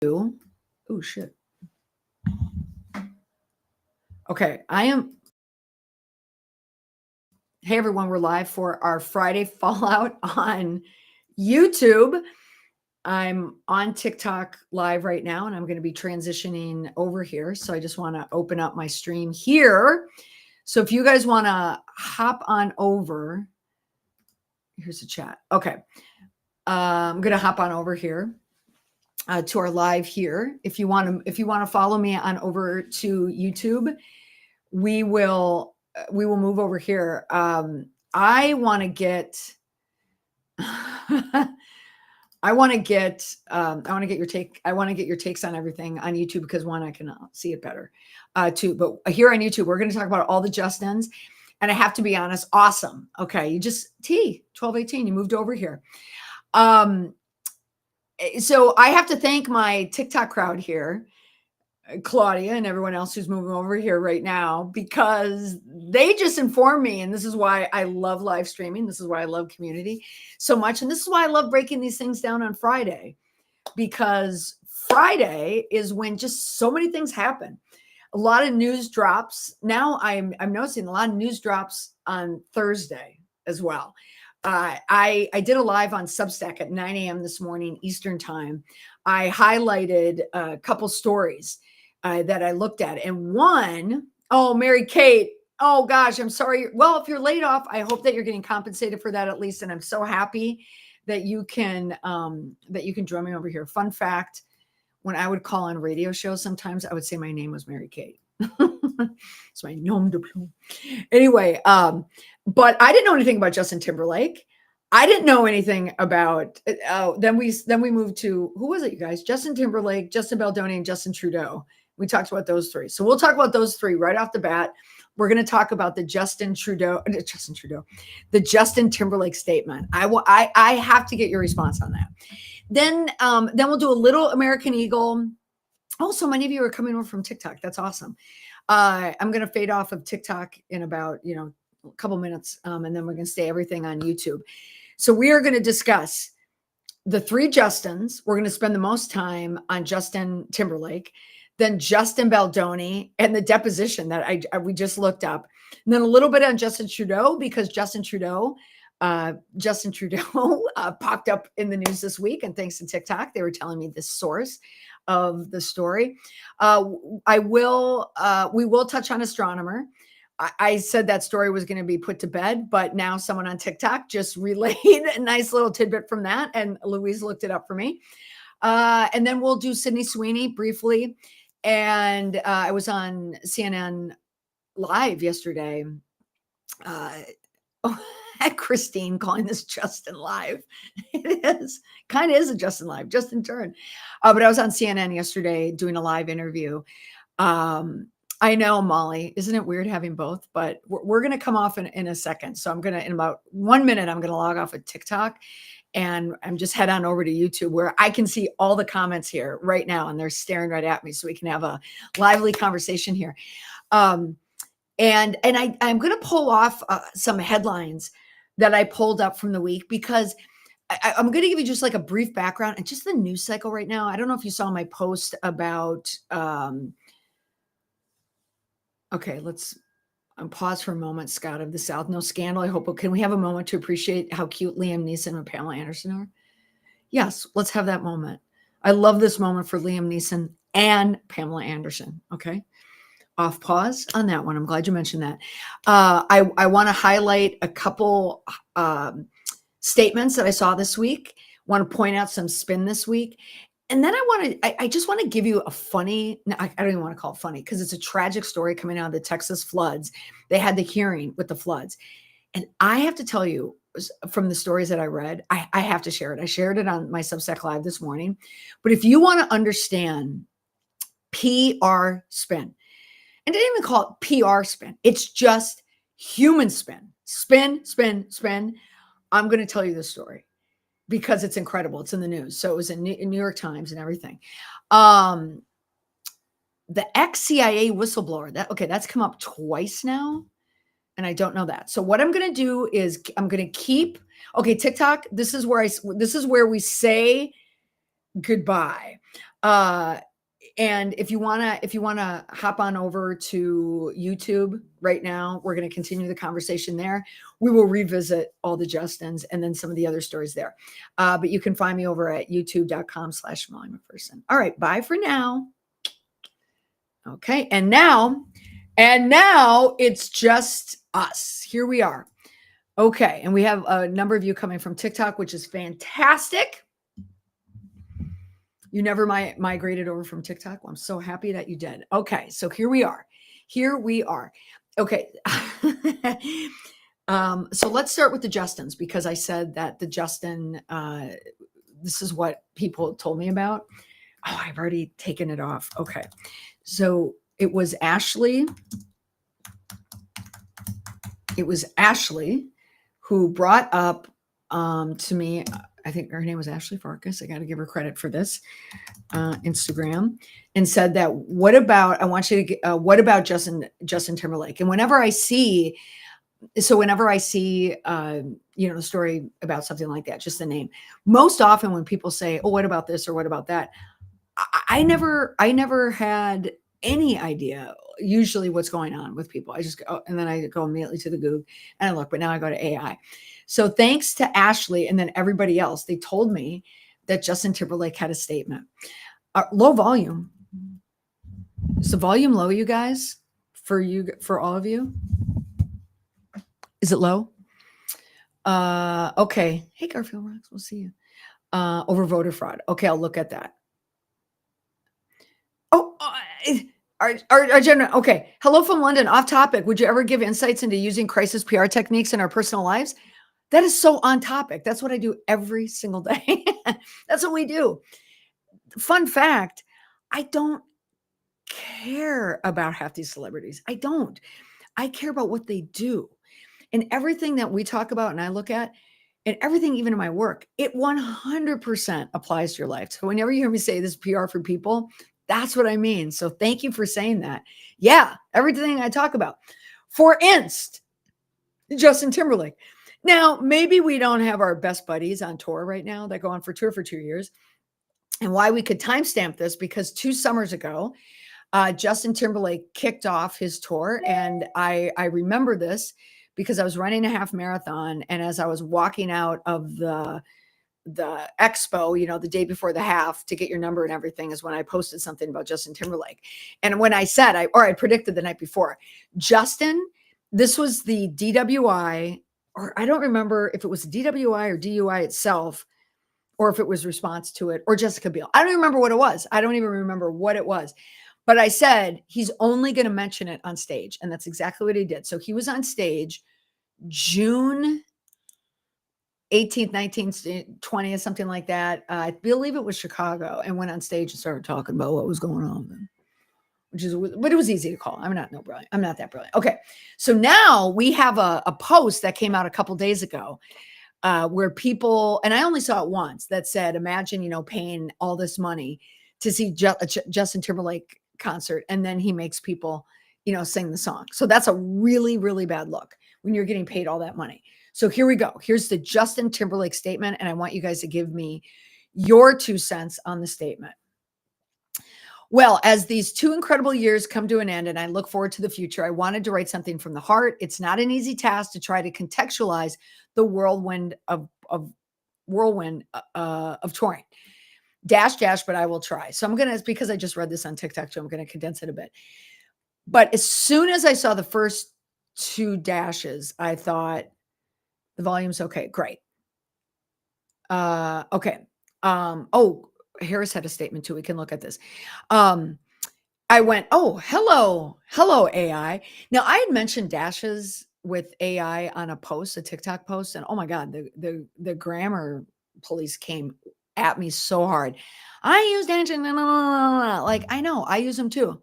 Oh, shit. Okay, I am. Hey, everyone, we're live for our Friday Fallout on YouTube. I'm on TikTok live right now, and I'm going to be transitioning over here. So I just want to open up my stream here. So if you guys want to hop on over, here's the chat. Okay. I'm going to hop on over here. To our live here. If you want to follow me on over to YouTube, we will move over here. I want to get I want to get your take. I want to get your takes on everything on YouTube because one, I can see it better. Two, but here on YouTube, we're going to talk about all the Justins. And I have to be honest, awesome. Okay, you just 1218, you moved over here. So I have to thank my TikTok crowd here, Claudia and everyone else who's moving over here right now, because they just informed me. And this is why I love live streaming. This is why I love community so much. And this is why I love breaking these things down on Friday, because Friday is when just so many things happen. A lot of news drops. Now I'm noticing a lot of news drops on Thursday as well. I did a live on Substack at 9 a.m. this morning, Eastern time. I highlighted a couple stories that I looked at. And one, Mary Kate, oh gosh, I'm sorry. Well, if you're laid off, I hope that you're getting compensated for that at least. And I'm so happy that you can join me over here. Fun fact, when I would call on radio shows, sometimes I would say my name was Mary Kate. It's my nom de plume. Anyway, but I didn't know anything about Justin Timberlake. I didn't know anything about. Then we moved to, who was it, you guys? Justin Timberlake, Justin Baldoni, and Justin Trudeau. We talked about those three. So we'll talk about those three right off the bat. We're going to talk about the Justin Timberlake statement. I have to get your response on that. Then we'll do a little American Eagle. Oh, so many of you are coming over from TikTok. That's awesome. I'm going to fade off of TikTok in about, a couple minutes. And then we're going to stay everything on YouTube. So we are going to discuss the three Justins. We're going to spend the most time on Justin Timberlake, then Justin Baldoni, and the deposition that we just looked up. And then a little bit on Justin Trudeau, because Justin Trudeau popped up in the news this week. And thanks to TikTok, they were telling me the source of the story. We will touch on astronomer. I said that story was going to be put to bed, but now someone on TikTok just relayed a nice little tidbit from that. And Louise looked it up for me. And then we'll do Sydney Sweeney briefly. And I was on CNN Live yesterday. Christine calling this Justin Live. It is kind of is a Justin Live, Justin Turn. But I was on CNN yesterday doing a live interview. I know, Molly, isn't it weird having both? But we're going to come off in a second. So I'm going to, in about 1 minute, I'm going to log off of TikTok and I'm just head on over to YouTube where I can see all the comments here right now. And they're staring right at me so we can have a lively conversation here. And I'm going to pull off some headlines that I pulled up from the week because I'm going to give you just like a brief background and just the news cycle right now. I don't know if you saw my post about, okay, let's pause for a moment, Scott of the South. No scandal. I hope, can we have a moment to appreciate how cute Liam Neeson and Pamela Anderson are? Yes, let's have that moment. I love this moment for Liam Neeson and Pamela Anderson. Okay. Off pause on that one. I'm glad you mentioned that. I want to highlight a couple statements that I saw this week. Want to point out some spin this week. And then I just want to give you a funny, I don't even want to call it funny because it's a tragic story coming out of the Texas floods. They had the hearing with the floods. And I have to tell you from the stories that I read, I have to share it. I shared it on my Substack Live this morning. But if you want to understand PR spin, and didn't even call it PR spin. It's just human spin. Spin, spin, spin. I'm going to tell you this story because it's incredible. It's in the news. So it was in New York Times and everything. The ex-CIA whistleblower, that's come up twice now. And I don't know that. So what I'm going to do is I'm going to keep, TikTok, this is where we say goodbye. And if you wanna hop on over to YouTube right now, we're gonna continue the conversation there. We will revisit all the Justins and then some of the other stories there. But you can find me over at youtube.com/McPherson. All right, bye for now. Okay, and now it's just us. Here we are. Okay, and we have a number of you coming from TikTok, which is fantastic. You never migrated over from TikTok. Well, I'm so happy that you did. Okay, so here we are. Okay. So let's start with the Justins, because I said that the Justin, this is what people told me about. Oh, I've already taken it off. Okay. So it was Ashley. It was Ashley who brought up to me, I think her name was Ashley Farkas. I got to give her credit for this, Instagram, and said that, what about Justin Timberlake? And whenever I see, the story about something like that, just the name, most often when people say, oh, what about this or what about that? I never had any idea usually what's going on with people. I just go, and then I go immediately to the Google and I look, but now I go to AI. So thanks to Ashley and then everybody else, they told me that Justin Timberlake had a statement. Low volume. Is the volume low, you guys? For all of you? Is it low? Okay. Hey, Garfield Rocks, we'll see you. Over voter fraud. Okay, I'll look at that. Oh, our general. Okay. Hello from London. Off topic. Would you ever give insights into using crisis PR techniques in our personal lives? That is so on topic. That's what I do every single day. That's what we do. Fun fact, I don't care about half these celebrities. I don't. I care about what they do. And everything that we talk about and I look at, and everything, even in my work, it 100% applies to your life. So whenever you hear me say this PR for people, that's what I mean. So thank you for saying that. Yeah, everything I talk about. For instance, Justin Timberlake. Now, maybe we don't have our best buddies on tour right now that go on for tour for 2 years. And why we could timestamp this, because 2 summers ago, Justin Timberlake kicked off his tour. And I remember this because I was running a half marathon. And as I was walking out of the expo, the day before the half to get your number and everything, is when I posted something about Justin Timberlake. And when I said, I predicted the night before, Justin, this was the DWI, or I don't remember if it was DWI or DUI itself, or if it was response to it, or Jessica Biel. I don't remember what it was. I don't even remember what it was. But I said, he's only going to mention it on stage. And that's exactly what he did. So he was on stage June 18th, 19th, 20th, something like that. I believe it was Chicago, and went on stage and started talking about what was going on. But it was easy to call. I'm not that brilliant. Okay. So now we have a post that came out a couple days ago where people, and I only saw it once, that said, imagine, paying all this money to see Justin Timberlake concert, and then he makes people, sing the song. So that's a really, really bad look when you're getting paid all that money. So here we go. Here's the Justin Timberlake statement, and I want you guys to give me your 2 cents on the statement. Well, as these 2 incredible years come to an end and I look forward to the future, I wanted to write something from the heart. It's not an easy task to try to contextualize the whirlwind of touring. But I will try. So because I just read this on TikTok, so I'm going to condense it a bit. But as soon as I saw the first 2 dashes, I thought the volume's okay. Great. Okay. Harris had a statement too. We can look at this. I went, oh, hello, AI. Now I had mentioned dashes with AI on a TikTok post, and oh my God, the grammar police came at me so hard. I use dashes, like I know, I use them too.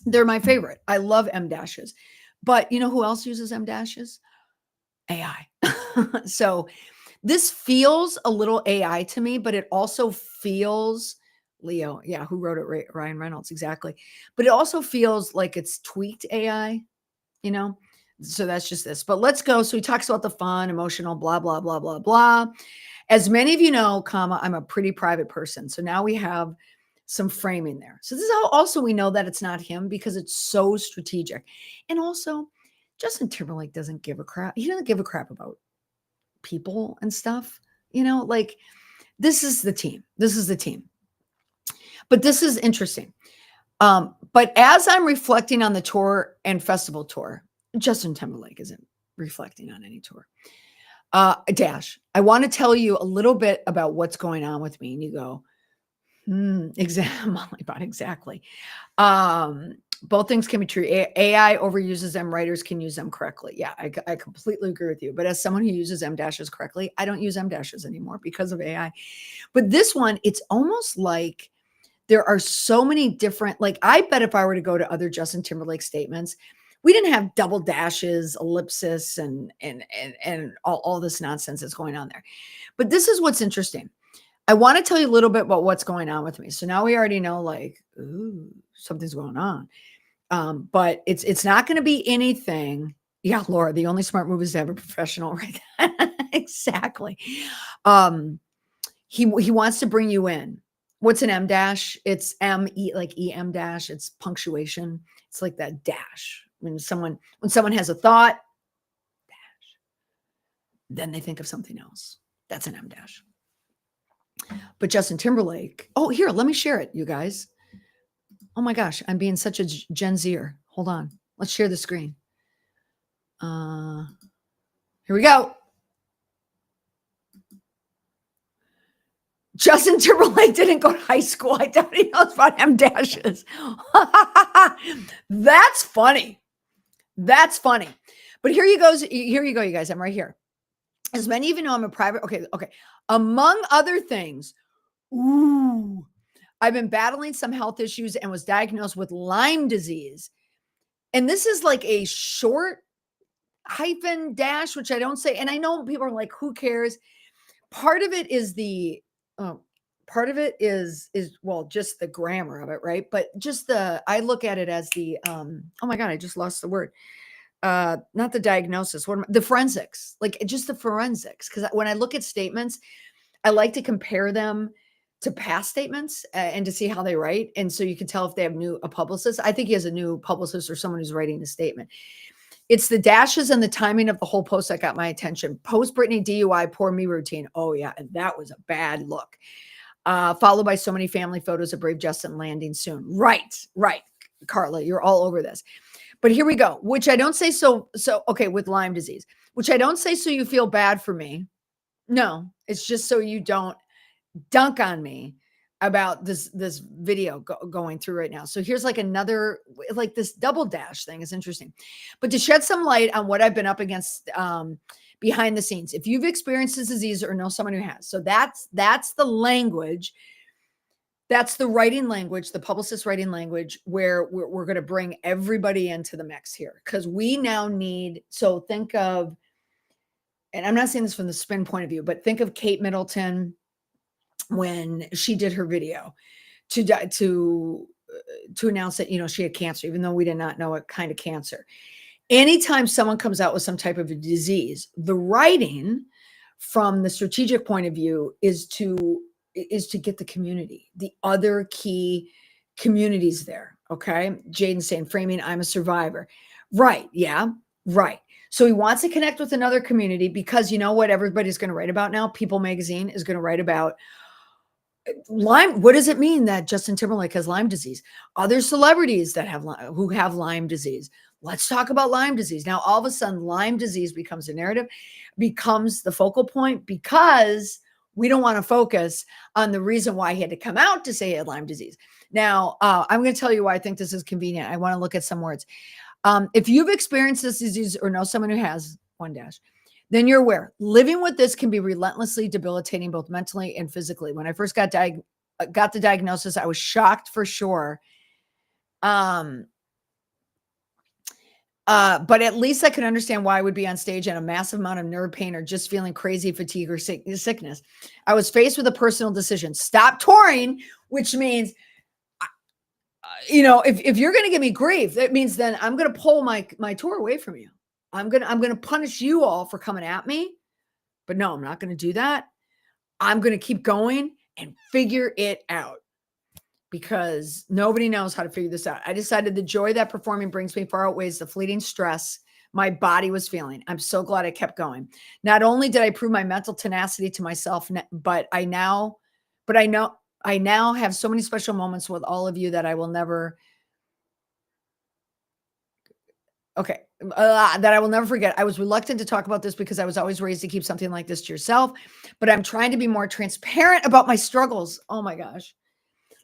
They're my favorite. I love M dashes, but you know who else uses M dashes? AI. So this feels a little AI to me, but it also feels Leo. Yeah, who wrote it? Ryan Reynolds, exactly. But it also feels like it's tweaked AI, So that's just this. But let's go. So he talks about the fun, emotional, blah, blah, blah, blah, blah. As many of you know, comma, I'm a pretty private person. So now we have some framing there. So this is how also we know that it's not him, because it's so strategic. And also, Justin Timberlake doesn't give a crap. He doesn't give a crap about people and stuff. Like, this is the team. This is the team. But this is interesting. But as I'm reflecting on the tour and festival tour, Justin Timberlake isn't reflecting on any tour. Dash, I want to tell you a little bit about what's going on with me. And you go, exactly. Both things can be true. AI overuses them. Writers can use them correctly. Yeah, I completely agree with you. But as someone who uses M dashes correctly, I don't use M dashes anymore because of AI. But this one, it's almost like there are so many different, like, I bet if I were to go to other Justin Timberlake statements, we didn't have double dashes, ellipsis, and all this nonsense that's going on there. But this is what's interesting. I want to tell you a little bit about what's going on with me. So now we already know, like, ooh, something's going on. But it's not going to be anything. Yeah, Laura, the only smart move is to have a professional, right? Exactly. He wants to bring you in. What's an M dash? It's M-E, like EM dash. It's punctuation. It's like that dash. When someone has a thought, dash, then they think of something else. That's an M dash. But Justin Timberlake, oh, here, let me share it, you guys. Oh my gosh, I'm being such a Gen Zer. Hold on. Let's share the screen. Here we go. Justin Timberlake didn't go to high school. I doubt he knows about M dashes. That's funny. That's funny. But here you go, you guys. I'm right here. As many of you know, I'm a private. Okay. Among other things, I've been battling some health issues and was diagnosed with Lyme disease. And this is like a short hyphen dash, which I don't say. And I know people are like, who cares? Part of it is well, just the grammar of it, right? But just I look at it as the oh my God, I just lost the word. Not the diagnosis, the forensics, like just the forensics. Because when I look at statements, I like to compare them to past statements and to see how they write. And so you can tell if they have a publicist. I think he has a new publicist or someone who's writing the statement. It's the dashes and the timing of the whole post that got my attention. Post Britney DUI, poor me routine. Oh yeah, and that was a bad look. Followed by so many family photos of Brave Justin landing soon. Right. Carla, you're all over this. But here we go, which I don't say okay, with Lyme disease, which I don't say so you feel bad for me. No, it's just so you don't dunk on me about this video going through right now. So here's like another, like this double dash thing is interesting. But to shed some light on what I've been up against behind the scenes, if you've experienced this disease or know someone who has. So that's the language. That's the writing language, the publicist writing language, where we're going to bring everybody into the mix here. Because we now need, so think of, and I'm not saying this from the spin point of view, but think of Kate Middleton when she did her video to announce that, she had cancer, even though we did not know what kind of cancer. Anytime someone comes out with some type of a disease, the writing from the strategic point of view is to get the community, the other key communities there. Okay. Jaden's saying framing, I'm a survivor. Right. Yeah. Right. So he wants to connect with another community because you know what everybody's going to write about now? People magazine is going to write about Lyme. What does it mean that Justin Timberlake has Lyme disease? Other celebrities that have Lyme disease. Let's talk about Lyme disease. Now, all of a sudden, Lyme disease becomes a narrative, becomes the focal point because we don't want to focus on the reason why he had to come out to say he had Lyme disease. Now, I'm going to tell you why I think this is convenient. I want to look at some words. If you've experienced this disease or know someone who has one dash, then you're aware living with this can be relentlessly debilitating, both mentally and physically. When I first got the diagnosis, I was shocked for sure. But at least I could understand why I would be on stage in a massive amount of nerve pain or just feeling crazy, fatigue, or sickness. I was faced with a personal decision: stop touring, which means, if you're going to give me grief, that means then I'm going to pull my tour away from you. I'm going to punish you all for coming at me. But no, I'm not going to do that. I'm going to keep going and figure it out because nobody knows how to figure this out. I decided the joy that performing brings me far outweighs the fleeting stress my body was feeling. I'm so glad I kept going. Not only did I prove my mental tenacity to myself, but I know I now have so many special moments with all of you that I will never that I will never forget. I was reluctant to talk about this because I was always raised to keep something like this to yourself, but I'm trying to be more transparent about my struggles. Oh my gosh.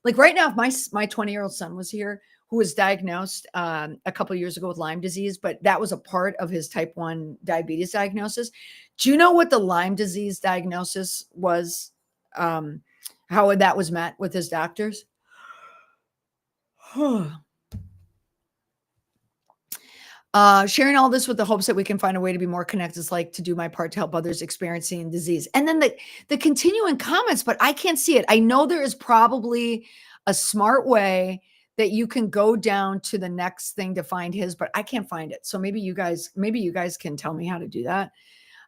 Like right now, if my 20-year-old son was here, who was diagnosed a couple of years ago with Lyme disease, but that was a part of his type 1 diabetes diagnosis. Do you know what the Lyme disease diagnosis was? How that was met with his doctors? Sharing all this with the hopes that we can find a way to be more connected is like to do my part to help others experiencing disease. And then the continuing comments, but I can't see it. I know there is probably a smart way that you can go down to the next thing to find his, but I can't find it. So maybe you guys can tell me how to do that.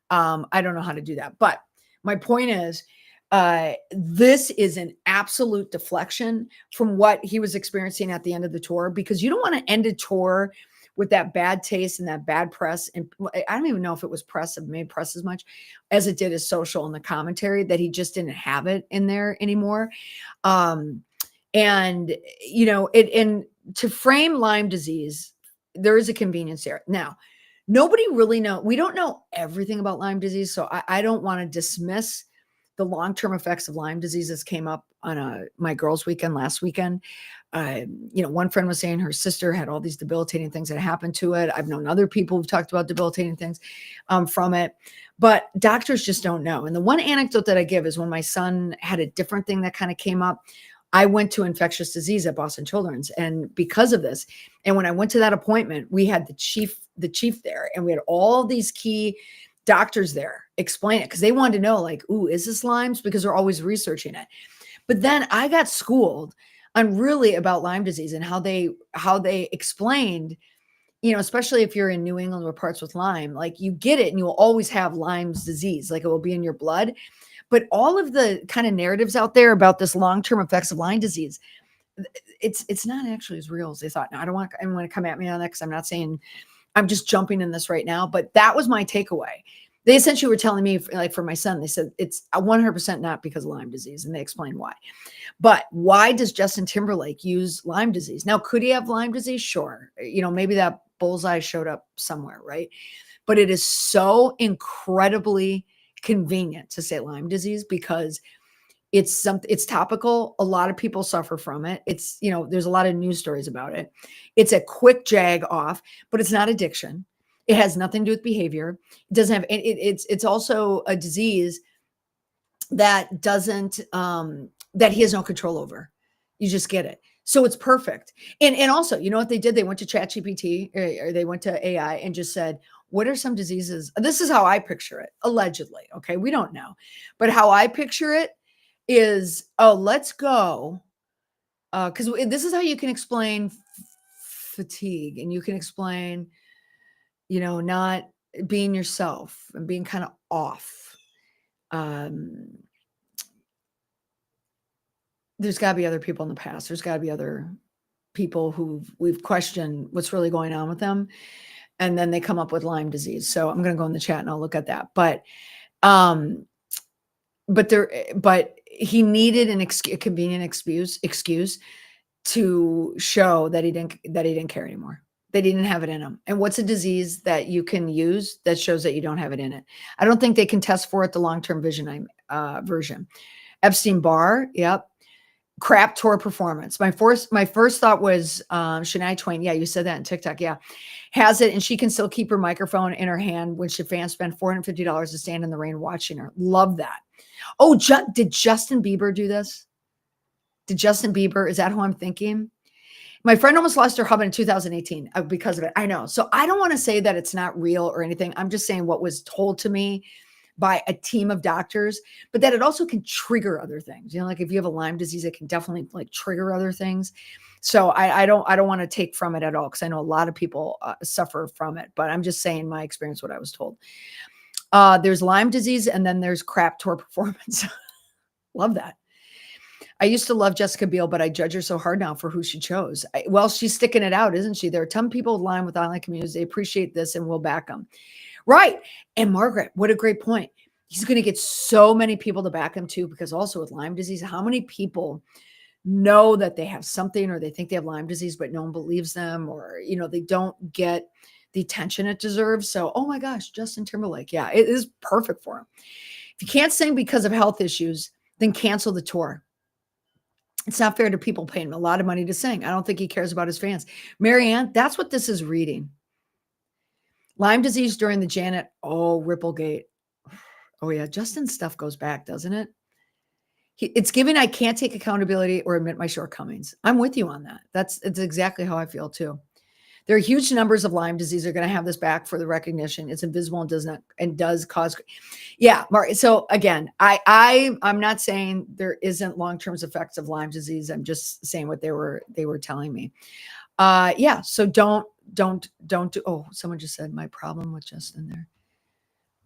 I don't know how to do that, but my point is, this is an absolute deflection from what he was experiencing at the end of the tour, because you don't want to end a tour with that bad taste and that bad press. And I don't even know if it was press, it made press as much as it did his social and the commentary, that he just didn't have it in there anymore. And to frame Lyme disease, there is a convenience there. Now, nobody really we don't know everything about Lyme disease. So I don't want to dismiss the long-term effects of Lyme disease. This came up on my girls' weekend last weekend. One friend was saying her sister had all these debilitating things that happened to it. I've known other people who've talked about debilitating things from it, but doctors just don't know. And the one anecdote that I give is when my son had a different thing that kind of came up, I went to infectious disease at Boston Children's, and because of this, and when I went to that appointment, we had the chief there, and we had all these key doctors there explain it because they wanted to know, like, ooh, is this Lyme's? Because they're always researching it. But then I got schooled on really about Lyme disease and how they explained, especially if you're in New England or parts with Lyme, like you get it and you'll always have Lyme's disease, like it will be in your blood. But all of the kind of narratives out there about this long-term effects of Lyme disease, it's not actually as real as they thought. Now, I don't want anyone to come at me on that because I'm not saying I'm just jumping in this right now, but that was my takeaway. They essentially were telling me, like for my son, they said it's 100% not because of Lyme disease, and they explained why. But why does Justin Timberlake use Lyme disease? Now, could he have Lyme disease? Sure. Maybe that bullseye showed up somewhere, right? But it is so incredibly convenient to say Lyme disease because it's topical. A lot of people suffer from it. It's, there's a lot of news stories about it. It's a quick jag off, but it's not addiction. It has nothing to do with behavior. It doesn't have, it's also a disease that doesn't, that he has no control over. You just get it. So it's perfect. And also, you know what they did? They went to ChatGPT or they went to AI and just said, what are some diseases? This is how I picture it, allegedly. Okay. We don't know, but how I picture it is, let's go. Because this is how you can explain fatigue, and you can explain, not being yourself and being kind of off. There's got to be other people in the past. There's got to be other people who we've questioned what's really going on with them. And then they come up with Lyme disease. So I'm going to go in the chat and I'll look at that. But he needed a convenient excuse to show that he didn't care anymore. They didn't have it in him. And what's a disease that you can use that shows that you don't have it in it? I don't think they can test for it. The long-term version. Epstein-Barr. Yep. Crap tour performance. My first thought was Shania Twain. Yeah, you said that in TikTok. Yeah, has it, and she can still keep her microphone in her hand when she fans spend $450 to stand in the rain watching her. Love that. Oh, did Justin Bieber do this? Did Justin Bieber? Is that who I'm thinking? My friend almost lost her husband in 2018 because of it. I know. So I don't want to say that it's not real or anything. I'm just saying what was told to me by a team of doctors, but that it also can trigger other things. Like if you have a Lyme disease, it can definitely like trigger other things. So I don't want to take from it at all, because I know a lot of people suffer from it, but I'm just saying my experience, what I was told. There's Lyme disease, and then there's crap tour performance. Love that. I used to love Jessica Biel, but I judge her so hard now for who she chose. Well, she's sticking it out, isn't she? There are ton of people with Lyme with online communities. They appreciate this and we'll back them. Right. And Margaret, what a great point. He's going to get so many people to back him too, because also with Lyme disease, how many people know that they have something or they think they have Lyme disease, but no one believes them, or, they don't get the attention it deserves. So, oh my gosh, Justin Timberlake. Yeah, it is perfect for him. If you can't sing because of health issues, then cancel the tour. It's not fair to people paying him a lot of money to sing. I don't think he cares about his fans. Marianne, that's what this is reading. Lyme disease during the Janet. Oh, Ripplegate. Oh yeah. Justin's stuff goes back, doesn't it? It's giving I can't take accountability or admit my shortcomings. I'm with you on that. It's exactly how I feel too. There are huge numbers of Lyme disease are going to have this back for the recognition. It's invisible and does cause. Yeah, Mark. So again, I'm not saying there isn't long-term effects of Lyme disease. I'm just saying what they were telling me. Yeah. So don't do. Oh, someone just said my problem with Justin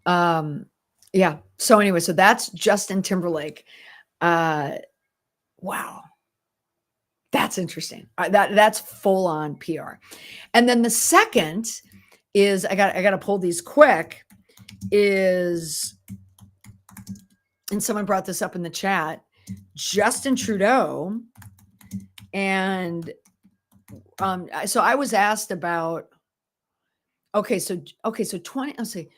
there. Yeah. So anyway, so that's Justin Timberlake. Wow. That's interesting. That's full on PR. And then the second is I got to pull these quick is, and someone brought this up in the chat, Justin Trudeau. And so I was asked about, so 20, I'll say,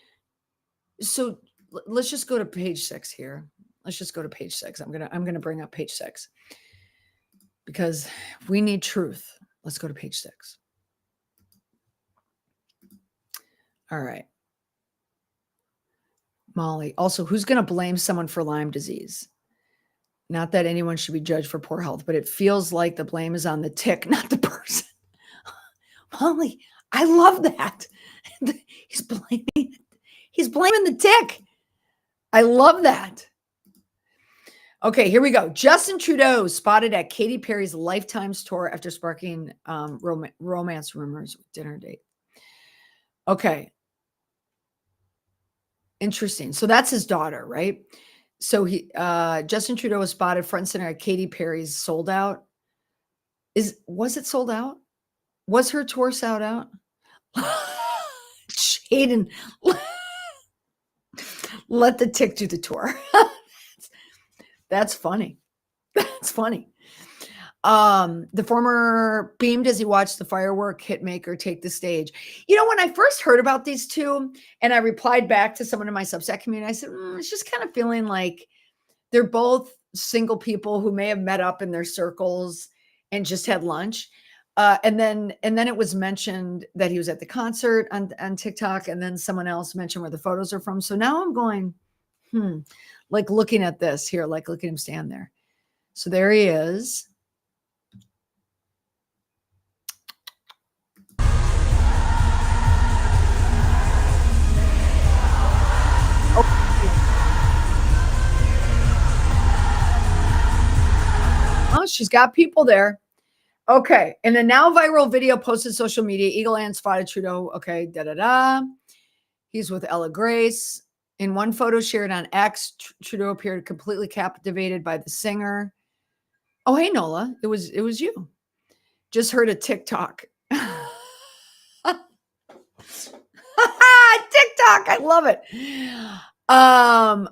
so let's just go to page 6 here. Let's just go to page 6. I'm going to bring up page 6 because we need truth. Let's go to page 6. All right. Molly, also, who's going to blame someone for Lyme disease? Not that anyone should be judged for poor health, but it feels like the blame is on the tick, not the person. Molly, I love that. He's blaming the tick. I love that. Okay, here we go. Justin Trudeau spotted at Katy Perry's Lifetime's tour after sparking romance rumors with dinner date. Okay. Interesting. So that's his daughter, right? So Justin Trudeau was spotted front and center at Katy Perry's Sold Out. Was it sold out? Was her tour sold out? Hayden, let the tick do the tour. That's funny. That's funny. The former beamed as he watched the firework hitmaker take the stage. When I first heard about these two, and I replied back to someone in my Substack community, I said, it's just kind of feeling like they're both single people who may have met up in their circles and just had lunch. And then it was mentioned that he was at the concert on TikTok, and then someone else mentioned where the photos are from. So now I'm going, like looking at this here, like look at him stand there. So there he is. Oh, she's got people there. Okay. And the now viral video posted social media. Eagle Ann spotted Trudeau. Okay. He's with Ella Grace. In one photo shared on X, Trudeau appeared completely captivated by the singer. Oh, hey, Nola. It was you. Just heard a TikTok. TikTok. I love it.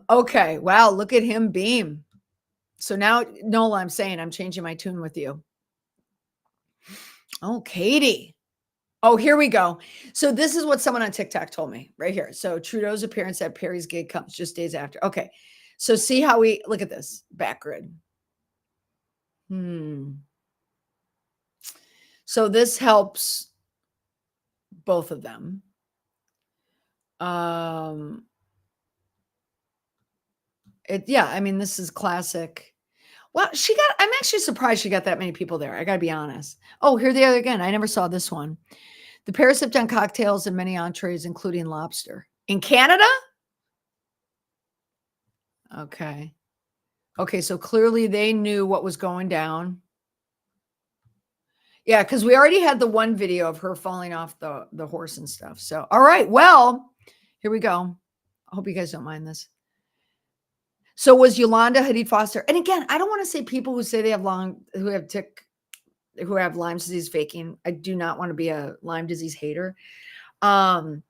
Okay. Wow. Look at him beam. So now, Nola, I'm saying I'm changing my tune with you. Oh, Katy. Oh, here we go. So this is what someone on TikTok told me right here. So Trudeau's appearance at Perry's gig comes just days after. Okay. So see how we look at this back grid. So this helps both of them. This is classic. Well, I'm actually surprised she got that many people there. I got to be honest. Oh, here they are again. I never saw this one. The pair sipped on cocktails and many entrees, including lobster. In Canada? Okay. Okay, so clearly they knew what was going down. Yeah, because we already had the one video of her falling off the horse and stuff. So, all right. Well, here we go. I hope you guys don't mind this. So was Yolanda Hadid Foster. And again, I don't want to say people who say they have who have Lyme disease faking. I do not want to be a Lyme disease hater. No,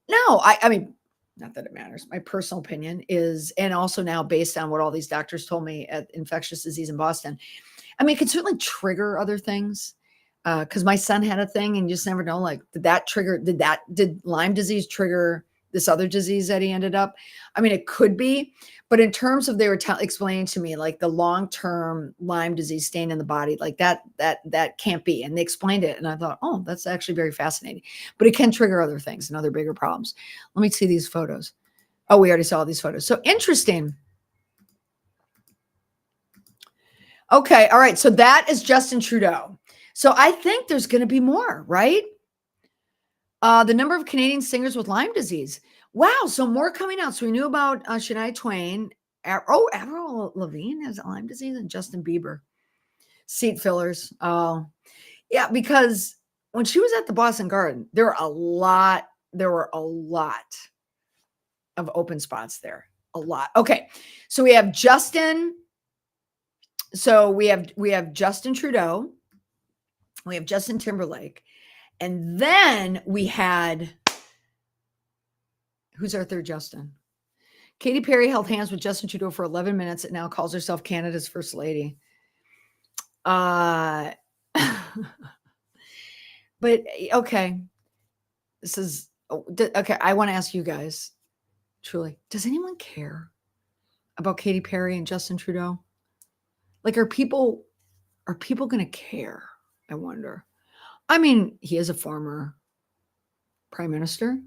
I mean, not that it matters. My personal opinion is, and also now based on what all these doctors told me at infectious disease in Boston, I mean, it can certainly trigger other things. Because my son had a thing, and you just never know. Like, did Lyme disease trigger this other disease that he ended up? I mean, it could be, but in terms of they were explaining to me like the long-term Lyme disease stain in the body, like that can't be. And they explained it, and I thought, oh, that's actually very fascinating. But it can trigger other things and other bigger problems. Let me see these photos. Oh, we already saw these photos. So interesting. Okay, all right. So that is Justin Trudeau. So I think there's going to be more, right? The number of Canadian singers with Lyme disease. Wow, so more coming out. So we knew about Shania Twain. Avril Lavigne has Lyme disease, and Justin Bieber. Seat fillers. Oh, yeah, because when she was at the Boston Garden, there were a lot of open spots there. A lot. Okay, so we have Justin. So we have Justin Trudeau. We have Justin Timberlake. And then we had, who's our third Justin? Katy Perry held hands with Justin Trudeau for 11 minutes and now calls herself Canada's first lady. But okay. This is, okay. I want to ask you guys, truly, does anyone care about Katy Perry and Justin Trudeau? Like, are people going to care? I wonder. I mean, he is a former prime minister.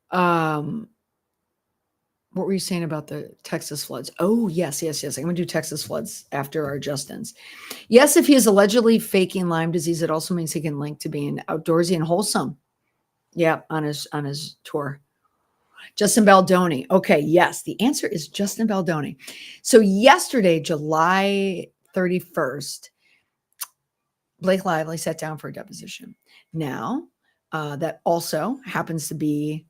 What were you saying about the Texas floods? Oh, yes. I'm going to do Texas floods after our Justins. Yes, if he is allegedly faking Lyme disease, it also means he can link to being outdoorsy and wholesome. Yeah, on his tour. Justin Baldoni. Okay, yes, the answer is Justin Baldoni. So yesterday, July 31st, Blake Lively sat down for a deposition. Now, that also happens to be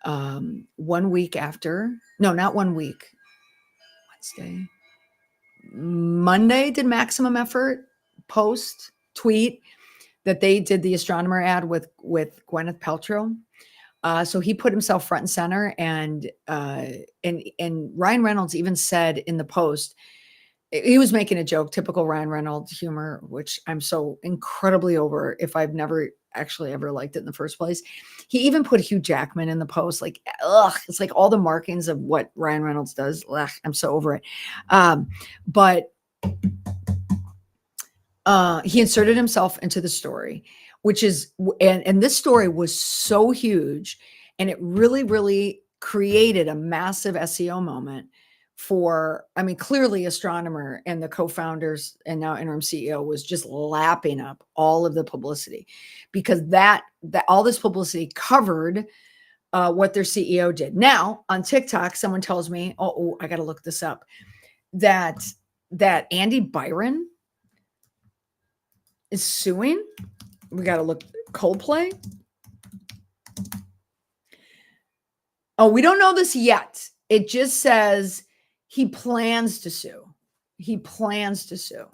1 week after, no, not 1 week. Wednesday. Monday did Maximum Effort post, tweet that they did the astronomer ad with Gwyneth Paltrow. So he put himself front and center, and Ryan Reynolds even said in the post, he was making a joke, typical Ryan Reynolds humor, which I'm so incredibly over if I've never actually ever liked it in the first place. He even put Hugh Jackman in the post, like, ugh, it's like all the markings of what Ryan Reynolds does. Ugh, I'm so over it. But he inserted himself into the story, which is, and this story was so huge, and it really, really created a massive SEO moment for, I mean, clearly Astronomer and the co-founders and now interim CEO was just lapping up all of the publicity, because that all this publicity covered what their CEO did. Now on TikTok, someone tells me, oh, I got to look this up, that Andy Byron is suing. We got to look. Coldplay. Oh, we don't know this yet. It just says he plans to sue. He plans to sue.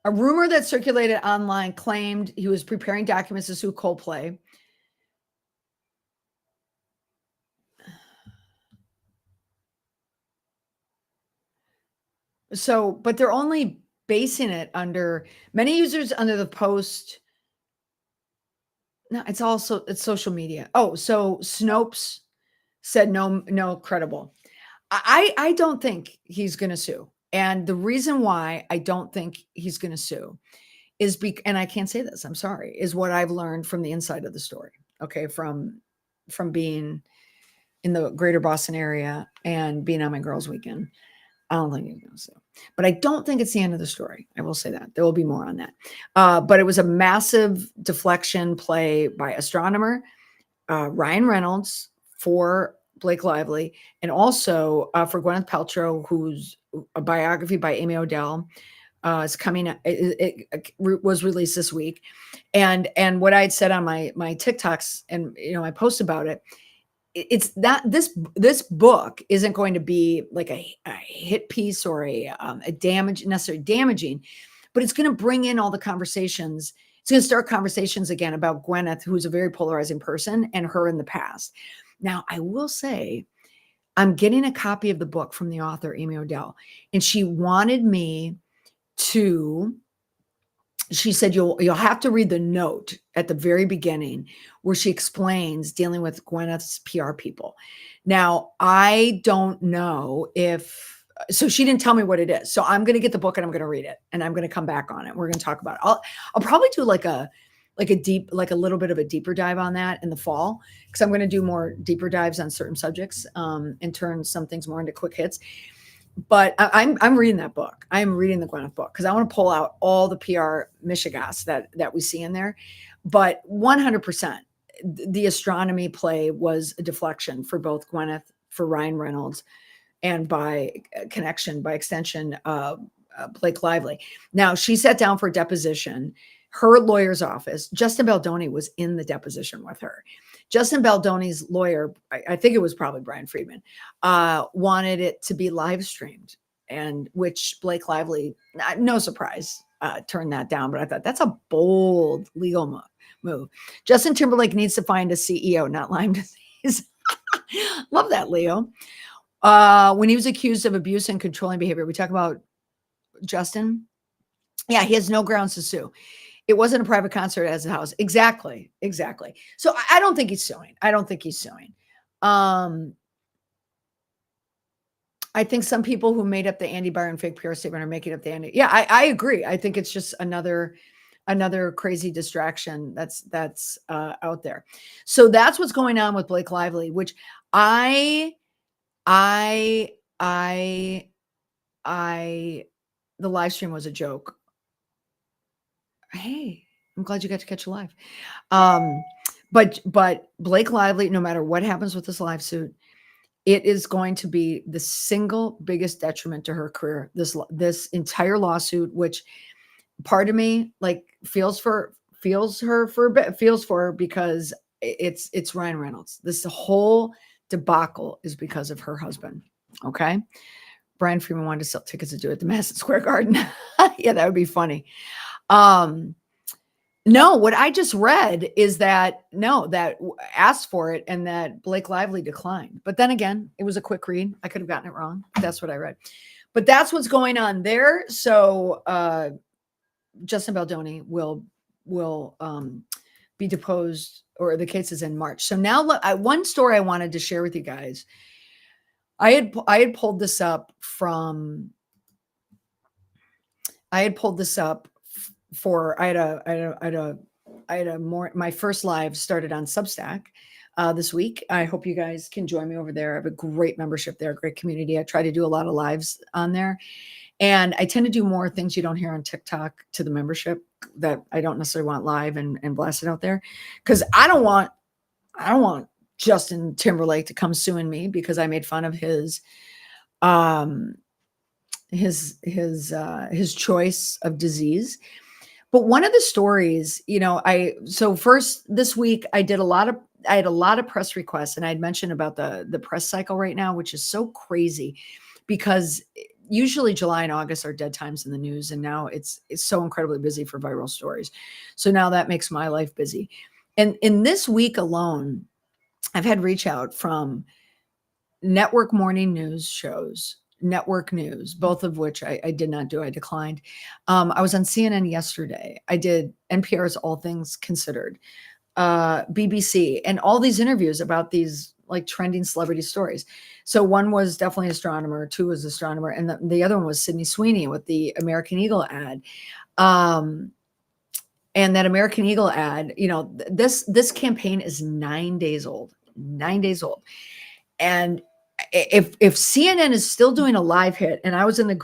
A rumor that circulated online claimed he was preparing documents to sue Coldplay. So, but they're only basing it under many users under the post. No, it's social media. Oh, so Snopes said no credible. I don't think he's going to sue. And the reason why I don't think he's going to sue is and I can't say this, I'm sorry, is what I've learned from the inside of the story. Okay. From being in the greater Boston area and being on my girls' weekend. I don't think he's going to sue, but I don't think it's the end of the story. I will say that there will be more on that. But it was a massive deflection play by Astronomer, Ryan Reynolds for Blake Lively, and also for Gwyneth Paltrow, whose a biography by Amy Odell is coming. It was released this week, and what I had said on my TikToks and my post about it, it's that this book isn't going to be like a hit piece or a damage necessarily damaging, but it's going to bring in all the conversations. It's going to start conversations again about Gwyneth, who's a very polarizing person, and her in the past. Now, I will say, I'm getting a copy of the book from the author, Amy Odell, and she wanted me to. She said you'll have to read the note at the very beginning where she explains dealing with Gwyneth's PR people. Now, I don't know if so she didn't tell me what it is. So I'm going to get the book and I'm going to read it and I'm going to come back on it. We're going to talk about it. I'll probably do like a little bit of a deeper dive on that in the fall, because I'm going to do more deeper dives on certain subjects and turn some things more into quick hits. But I'm reading that book. I am reading the Gwyneth book because I want to pull out all the PR mishigas that we see in there. But 100%, the astronomy play was a deflection for both Gwyneth, for Ryan Reynolds, and by connection, by extension, Blake Lively. Now, she sat down for a deposition. Her lawyer's office, Justin Baldoni, was in the deposition with her. Justin Baldoni's lawyer, I think it was probably Brian Friedman, wanted it to be live streamed, and which Blake Lively, no surprise, turned that down. But I thought that's a bold legal move. Justin Timberlake needs to find a CEO, not Lyme disease. Love that, Leo. When he was accused of abuse and controlling behavior, we talk about Justin. Yeah, he has no grounds to sue. It wasn't a private concert at his house. Exactly. So I don't think he's suing. I think some people who made up the Andy Byron fake PR statement are making up the Andy. Yeah, I agree. I think it's just another crazy distraction that's out there. So that's what's going on with Blake Lively, which the live stream was a joke. Hey, I'm glad you got to catch a live. But Blake Lively, no matter what happens with this live suit, it is going to be the single biggest detriment to her career. This entire lawsuit, which part of me like feels for her because it's Ryan Reynolds. This whole debacle is because of her husband. Okay. Brian Freeman wanted to sell tickets to do it at the Madison Square Garden. Yeah, that would be funny. No, what I just read is that asked for it and that Blake Lively declined. But then again, it was a quick read. I could have gotten it wrong. That's what I read. But that's what's going on there. So Justin Baldoni will be deposed, or the case is in March. So now one story I wanted to share with you guys. I had pulled this up from. I had pulled this up for. My first live started on Substack this week. I hope you guys can join me over there. I have a great membership there, great community. I try to do a lot of lives on there. And I tend to do more things you don't hear on TikTok to the membership that I don't necessarily want live and blasted out there. Because I don't want Justin Timberlake to come suing me because I made fun of his choice of disease. But one of the stories, so first this week I had a lot of press requests, and I had mentioned about the press cycle right now, which is so crazy because usually July and August are dead times in the news. And now it's so incredibly busy for viral stories. So now that makes my life busy. And in this week alone, I've had reach out from network morning news shows, network news, both of which I did not do. I declined. I was on CNN yesterday. I did NPR's All Things Considered, BBC, and all these interviews about these like trending celebrity stories. So one was definitely astronomer, two was astronomer, and the other one was Sydney Sweeney with the American Eagle ad. And that American Eagle ad, this campaign is 9 days old. And if CNN is still doing a live hit, and I was in the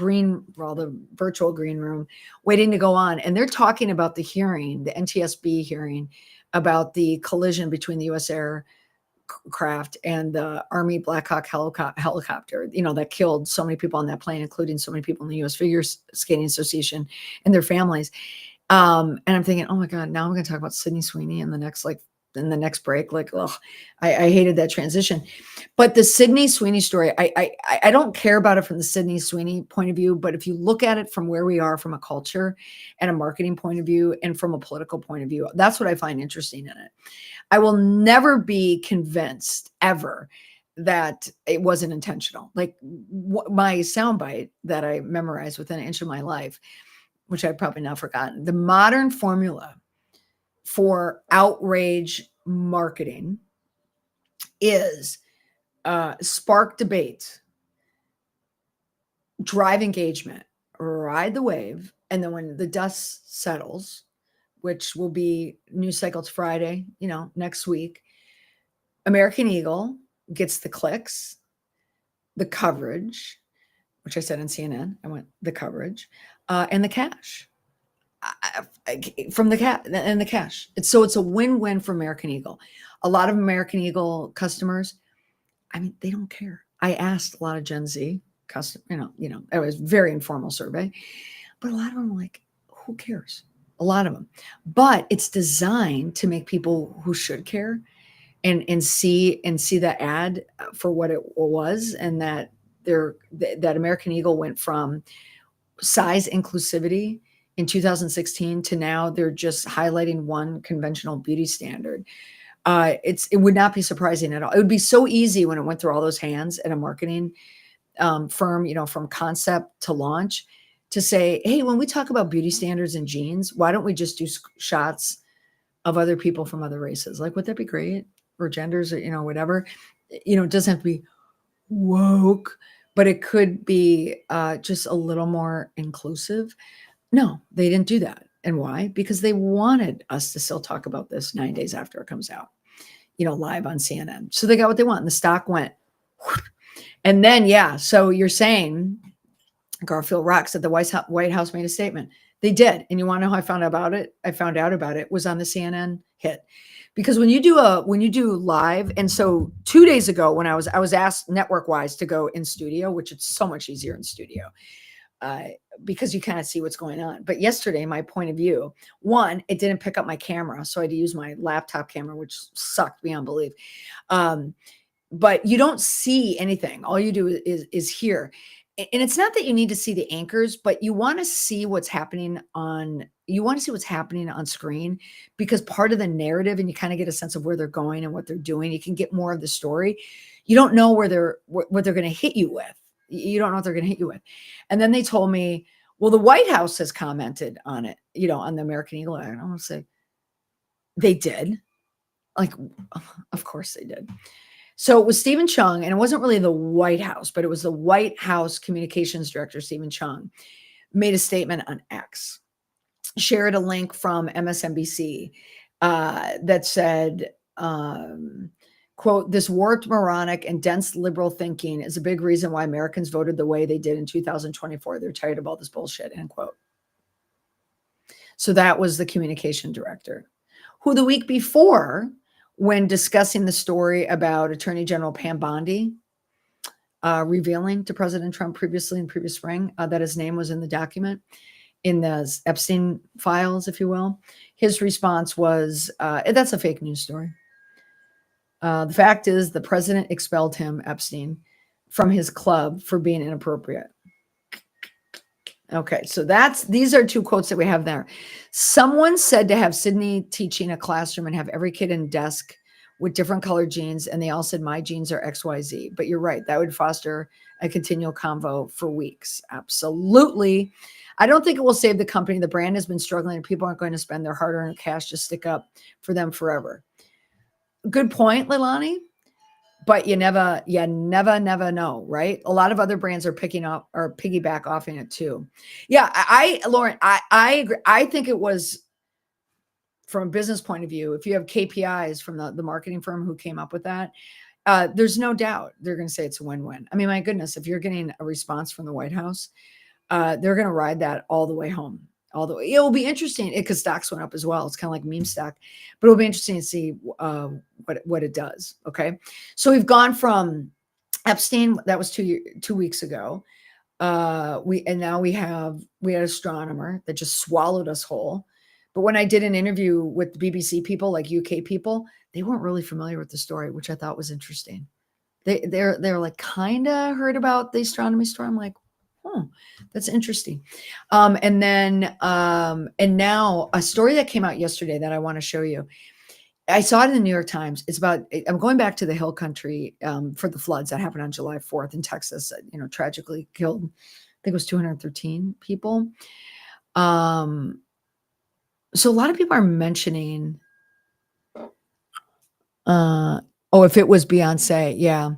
virtual green room waiting to go on, and they're talking about the hearing, the NTSB hearing about the collision between the U.S. aircraft and the Army Black Hawk helicopter, that killed so many people on that plane, including so many people in the U.S. Figure Skating Association and their families. And I'm thinking, oh my God, now I'm going to talk about Sydney Sweeney in the next in the next break. Like, ugh, I hated that transition. But the Sydney Sweeney story, I don't care about it from the Sydney Sweeney point of view, but if you look at it from where we are from a culture and a marketing point of view and from a political point of view, that's what I find interesting in it. I will never be convinced ever that it wasn't intentional. Like my soundbite that I memorized within an inch of my life, which I've probably now forgotten, the modern formula for outrage marketing is spark debate, drive engagement, ride the wave, and then when the dust settles, which will be news cycles Friday, next week, American Eagle gets the clicks, the coverage, which I said on CNN. I went the coverage, and the cash from the cat and the cash. It's a win-win for American Eagle. A lot of American Eagle customers, I mean, they don't care. I asked a lot of Gen Z customers, it was a very informal survey, but a lot of them were like, who cares? A lot of them. But it's designed to make people who should care and see that ad for what it was, and that that American Eagle went from size inclusivity in 2016 to now they're just highlighting one conventional beauty standard. It would not be surprising at all. It would be so easy when it went through all those hands at a marketing firm, from concept to launch, to say, hey, when we talk about beauty standards and jeans, why don't we just do shots of other people from other races? Like, would that be great? Or genders, or whatever. It doesn't have to be woke, but it could be just a little more inclusive. No, they didn't do that. And why? Because they wanted us to still talk about this 9 days after it comes out, live on CNN. So they got what they want. And the stock went. And then, so you're saying Garfield rocks that the White House made a statement. They did. And you want to know how I found out about it? I found out about it was on the CNN hit. Because when you do live, and so 2 days ago when I was asked network wise to go in studio, which it's so much easier in studio, because you kind of see what's going on. But yesterday, my point of view, one, it didn't pick up my camera, so I had to use my laptop camera, which sucked beyond belief. But you don't see anything. All you do is hear. And it's not that you need to see the anchors, but you want to see what's happening on screen, because part of the narrative, and you kind of get a sense of where they're going and what they're doing. You can get more of the story. You don't know what they're going to hit you with. You don't know what they're going to hit you with. And then they told me, well, the White House has commented on it, on the American Eagle. I don't want to say they did. Like, of course they did. So it was Stephen Chung, and it wasn't really the White House, but it was the White House communications director, Stephen Chung, made a statement on X, shared a link from MSNBC that said, quote, this warped, moronic, and dense liberal thinking is a big reason why Americans voted the way they did in 2024. They're tired of all this bullshit, end quote. So that was the communication director, who the week before, when discussing the story about Attorney General Pam Bondi revealing to President Trump previously in previous spring that his name was in the document, in the Epstein files, if you will, his response was, that's a fake news story. The fact is the president expelled him, Epstein, from his club for being inappropriate. Okay, so these are two quotes that we have there. Someone said to have Sydney teaching a classroom and have every kid in desk with different colored jeans, and they all said my jeans are XYZ. But you're right, that would foster a continual convo for weeks. Absolutely. I don't think it will save the company. The brand has been struggling, and people aren't going to spend their hard-earned cash to stick up for them forever. Good point, Leilani. But you never know, right? A lot of other brands are picking up or piggyback off in it too. Yeah, Lauren, I agree. I think it was, from a business point of view, if you have KPIs from the marketing firm who came up with that, there's no doubt they're going to say it's a win-win. I mean, my goodness, if you're getting a response from the White House, they're going to ride that all the way home. It will be interesting because stocks went up as well. It's kind of like meme stock, but it'll be interesting to see what it does. Okay, so we've gone from Epstein, that was 2 weeks ago. We had an astronomer that just swallowed us whole, But when I did an interview with BBC people, like UK people, they weren't really familiar with the story, which I thought was interesting. They're like kind of heard about the astronomy storm, like, oh, that's interesting. And now a story that came out yesterday that I want to show you. I saw it in the New York Times. It's about, I'm going back to the hill country for the floods that happened on July 4th in Texas, tragically killed, I think it was 213 people. So a lot of people are mentioning, if it was Beyonce, yeah.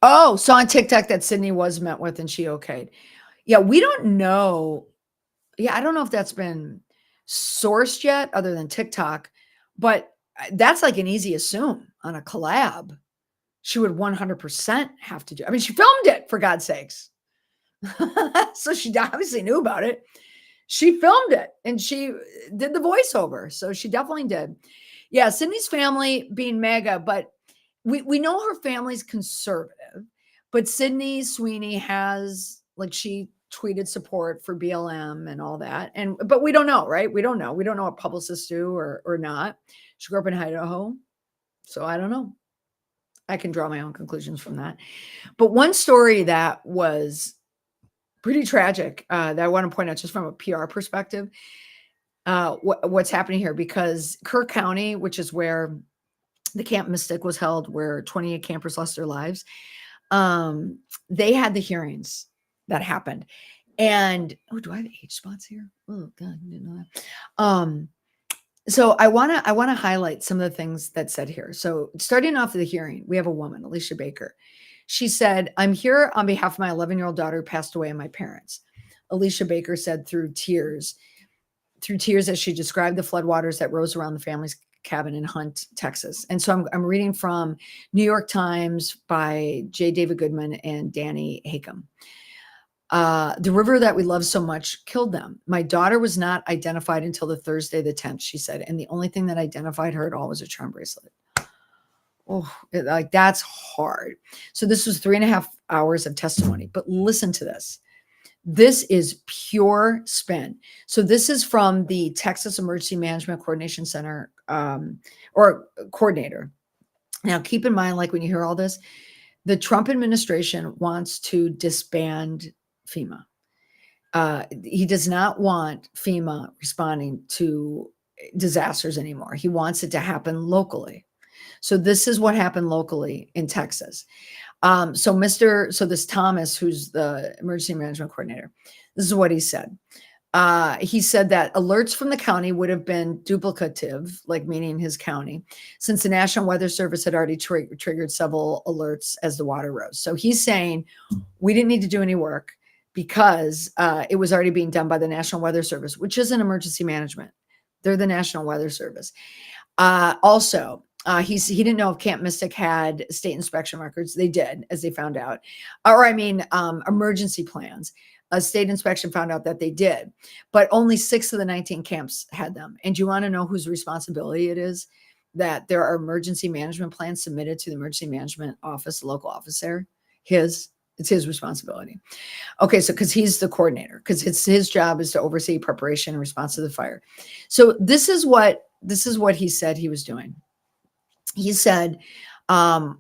Oh, saw on TikTok that Sydney was met with and she okayed. Yeah, we don't know. Yeah, I don't know if that's been sourced yet other than TikTok, but that's like an easy assume on a collab. She would 100% have to do. I mean, she filmed it for God's sakes. So she obviously knew about it. She filmed it and she did the voiceover. So she definitely did. Yeah, Sydney's family being mega, but we know her family's conservative, but Sydney Sweeney has, like, she tweeted support for BLM and all that. But we don't know, right? We don't know. We don't know what publicists do or not. She grew up in Idaho. So I don't know. I can draw my own conclusions from that. But one story that was pretty tragic that I want to point out just from a PR perspective, what's happening here, because Kirk County, which is where the Camp Mystic was held, where 28 campers lost their lives, they had the hearings that happened. And do I have age spots here? Oh God, I didn't know that. So I want to highlight some of the things that said here. So starting off the hearing, we have a woman, Alicia Baker. She said, "I'm here on behalf of my 11-year-old daughter who passed away and my parents." Alicia Baker said through tears as she described the floodwaters that rose around the family's cabin in Hunt, Texas. And so I'm reading from New York Times by J. David Goodman and Danny Hakem. The river that we love so much killed them. My daughter was not identified until the Thursday, the 10th, she said. And the only thing that identified her at all was a charm bracelet. Oh, like that's hard. So this was 3.5 hours of testimony, but listen to this. This is pure spin. So this is from the Texas Emergency Management Coordination Center or coordinator. Now, keep in mind, like when you hear all this, the Trump administration wants to disband FEMA. He does not want FEMA responding to disasters anymore. He wants it to happen locally. So this is what happened locally in Texas. So this Thomas, who's the emergency management coordinator, this is what he said. He said that alerts from the county would have been duplicative, like meaning his county, since the National Weather Service had already triggered several alerts as the water rose. So he's saying we didn't need to do any work because it was already being done by the National Weather Service, which isn't emergency management. They're the National Weather Service. Also, he didn't know if Camp Mystic had state inspection records. They did, as they found out. Emergency plans. A state inspection found out that they did, but only 6 of the 19 camps had them. And do you want to know whose responsibility it is that there are emergency management plans submitted to the emergency management office, the local office there? It's his responsibility. Okay, so because he's the coordinator, because his job is to oversee preparation and response to the fire. So this is what he said he was doing. He said, sorry,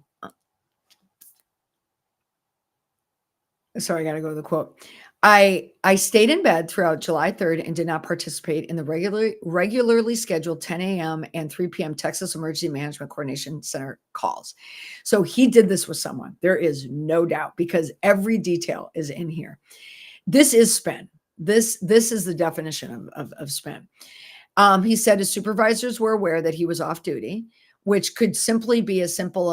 I got to go to the quote. I stayed in bed throughout July 3rd and did not participate in the regularly scheduled 10 a.m. and 3 p.m. Texas Emergency Management Coordination Center calls. So he did this with someone. There is no doubt, because every detail is in here. This is spin. This is the definition of spin. He said his supervisors were aware that he was off duty, which could simply be as simple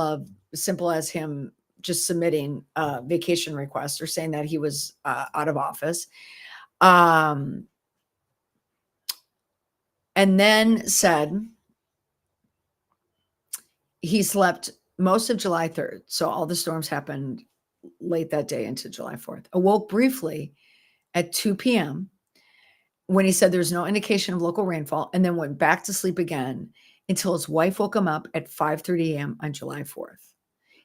as him just submitting a vacation request or saying that he was out of office. And then said he slept most of July 3rd. So all the storms happened late that day into July 4th. Awoke briefly at 2 p.m. when he said there's no indication of local rainfall, and then went back to sleep again until his wife woke him up at 5:30 a.m. on July 4th.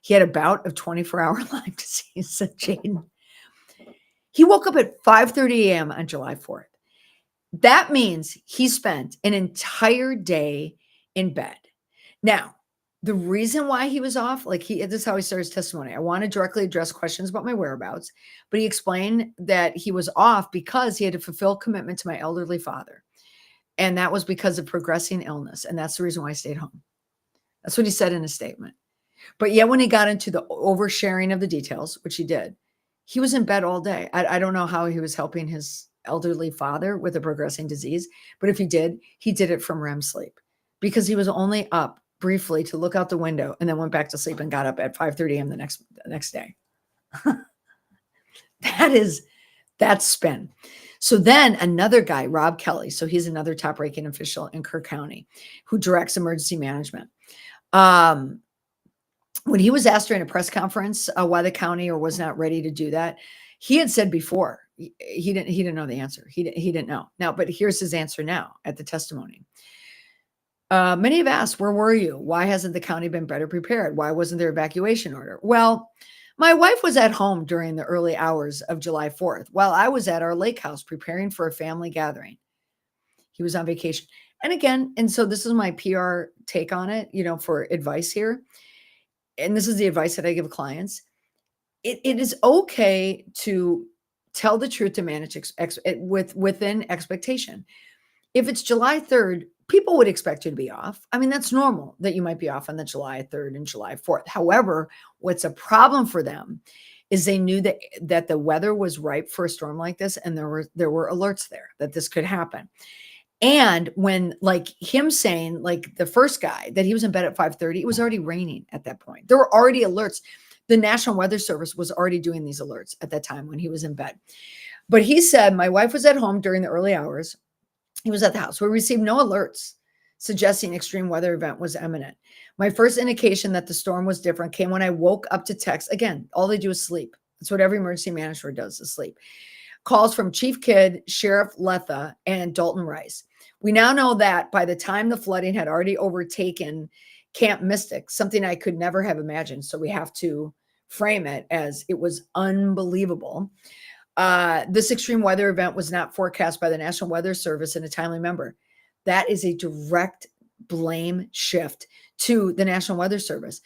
He had a bout of 24-hour Lyme disease, said Jaden. He woke up at 5:30 a.m. on July 4th. That means he spent an entire day in bed. Now, the reason why he was off, like this is how he starts testimony. I want to directly address questions about my whereabouts, but he explained that he was off because he had to fulfill commitment to my elderly father. And that was because of progressing illness. And that's the reason why I stayed home. That's what he said in his statement. But yet when he got into the oversharing of the details, which he did, he was in bed all day. I don't know how he was helping his elderly father with a progressing disease, but if he did it from REM sleep because he was only up briefly to look out the window and then went back to sleep and got up at 5:30 a.m. the next day. That's spin. So then another guy, Rob Kelly, so he's another top-ranking official in Kerr County who directs emergency management. When he was asked during a press conference why the county or was not ready to do that, he had said before he didn't know the answer. He didn't know. Now, but here's his answer now at the testimony. Many have asked, where were you? Why hasn't the county been better prepared? Why wasn't there evacuation order? Well, my wife was at home during the early hours of July 4th while I was at our lake house preparing for a family gathering. He was on vacation. And again, and so this is my PR take on it, for advice here. And this is the advice that I give clients. It is okay to tell the truth to manage within expectation. If it's July 3rd, people would expect you to be off. I mean, that's normal that you might be off on the July 3rd and July 4th. However, what's a problem for them is they knew that the weather was ripe for a storm like this, and there were alerts there that this could happen. And when, like him saying, like the first guy, that he was in bed at 5:30, it was already raining at that point. There were already alerts. The National Weather Service was already doing these alerts at that time when he was in bed. But he said, my wife was at home during the early hours. He was at the house. We received no alerts suggesting extreme weather event was imminent. My first indication that the storm was different came when I woke up to text. Again, all they do is sleep. That's what every emergency manager does, is sleep. Calls from Chief Kidd, Sheriff Letha, and Dalton Rice. We now know that by the time the flooding had already overtaken Camp Mystic, something I could never have imagined. So we have to frame it as it was unbelievable. This extreme weather event was not forecast by the National Weather Service in a timely manner. That is a direct blame shift to the National Weather Service.